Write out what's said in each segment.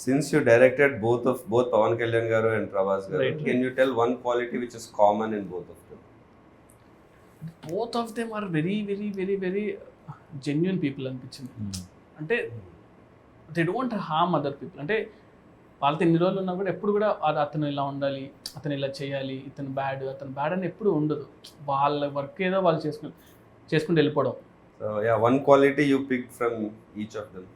Since you directed both Pawan Kalyan garu and Prabhas garu, Right. can you tell one quality which is common in both of them? Both of them are very very very very genuine people అనిపించింది. అంటే they don't harm other people. అంటే వాళ్ళతో ఎన్ని రోజులు ఉన్నా కూడా ఎప్పుడు కూడా అతను ఇలా ఉండాలి, అతను ఇలా చేయాలి, అతను బ్యాడ్ అని ఎప్పుడు ఉండదు. వాళ్ళ వర్క్ ఏదో వాళ్ళు చేసుకుంటూ వెళ్ళిపోవడం. So yeah, one quality you picked from each of them.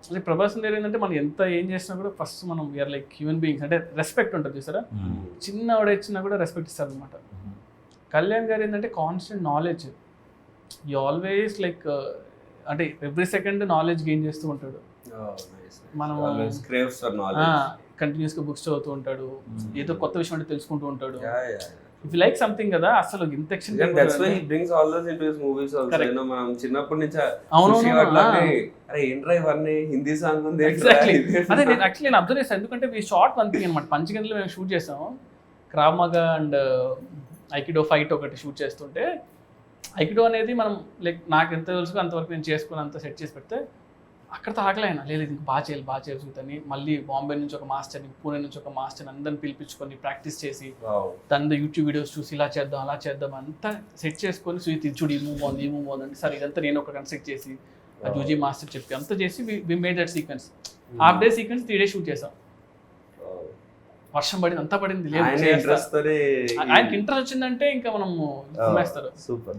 అంటే ప్రభాస్ గారు ఏంటంటే మనం ఎంత ఏం చేసినా కూడా ఫస్ట్ మనం వీఆర్ లైక్ హ్యూమన్ బీయింగ్స్. అంటే రెస్పెక్ట్ ఉంటుంది చూసారా, చిన్నవాడు ఇచ్చినా కూడా రెస్పెక్ట్ ఇస్తారు అనమాట. కళ్యాణ్ గారు ఏంటంటే constant knowledge, you always like అంటే ఎవ్రీ సెకండ్ నాలెడ్జ్ గెయిన్ చేస్తూ ఉంటాడు. మనం craves for knowledge. కంటిన్యూస్గా బుక్స్ చదువుతూ ఉంటాడు, ఏదో కొత్త విషయం అంటే తెలుసుకుంటూ ఉంటాడు. Yeah. If you like something కదా అసలు ఇంత ఎక్షన్. That's why he brings all those into his movies also. Correct. You know, మనం చిన్నప్పటి నుంచి అవును అరే ఏంట్రా ఇవన్నీ హిందీ సాంగ్ ఉంది. ఎగ్జాక్ట్లీ అదే నేను యాక్చువల్లీ నేను అబ్జర్వ్ చేస్తాను. ఎందుకంటే వీ షార్ట్ వన్ థింగ్ అనమాట. పంచగంధలో మేము షూట్ చేసాము, క్రావ్ మగా అండ్ ఐకిడో ఫైట్ ఒకటి షూట్ చేస్తుంటే, ఐకిడో అనేది మనం లైక్ నాకు ఎంత తెలుసు అంతవరకు నేను చేసుకుని అంత సెట్ చేసి పెడితే అక్కడితో ఆగలేనా, లేదు ఇంకా బాగా చేయాలి చూద్దని మళ్ళీ బాంబే నుంచి ఒక మాస్టర్ని, పూణే నుంచి ఒక మాస్టర్ని అందరిని పిలిపించుకొని ప్రాక్టీస్ చేసి దాని యూట్యూబ్ వీడియోస్ చూసి ఇలా చేద్దాం అలా చేద్దాం అంతా సెట్ చేసుకొని సుయిత్ చూడు ఈ మూవ్ బాగుంది అంటే సరే ఇదంతా నేను ఒక కన్స్ట్రక్ట్ చేసి ఆ జూజీ మాస్టర్ చెప్పి అంతా చేసి we made that sequence. Half day sequence 3 days shoot చేసాం. వర్షం పడింది, అంతా పడింది, లేదు ఆయనకి ఇంట్రెస్ట్ వచ్చిందంటే ఇంకా మనం వేస్తారు. సూపర్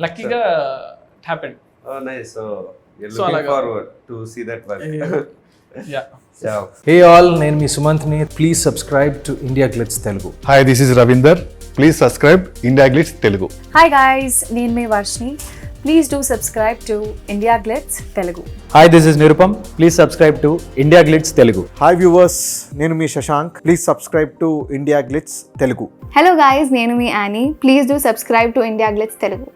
లక్కీగా it happened. Nice. So you're looking forward to see that work. Yeah. Hey all, నేను మీ సుమంత్ని. Please subscribe to India Glitz Telugu. Hi, this is Ravinder. Please subscribe India Glitz Telugu. Hi guys, నేను మీ Varshini. Please do subscribe to India Glitz Telugu. Hi, this is Nirupam. Please subscribe to India Glitz Telugu. Hi viewers, నేను మీ Shashank. Please subscribe to India Glitz Telugu. Hello guys, నేను మీ Annie. Please do subscribe to India Glitz Telugu.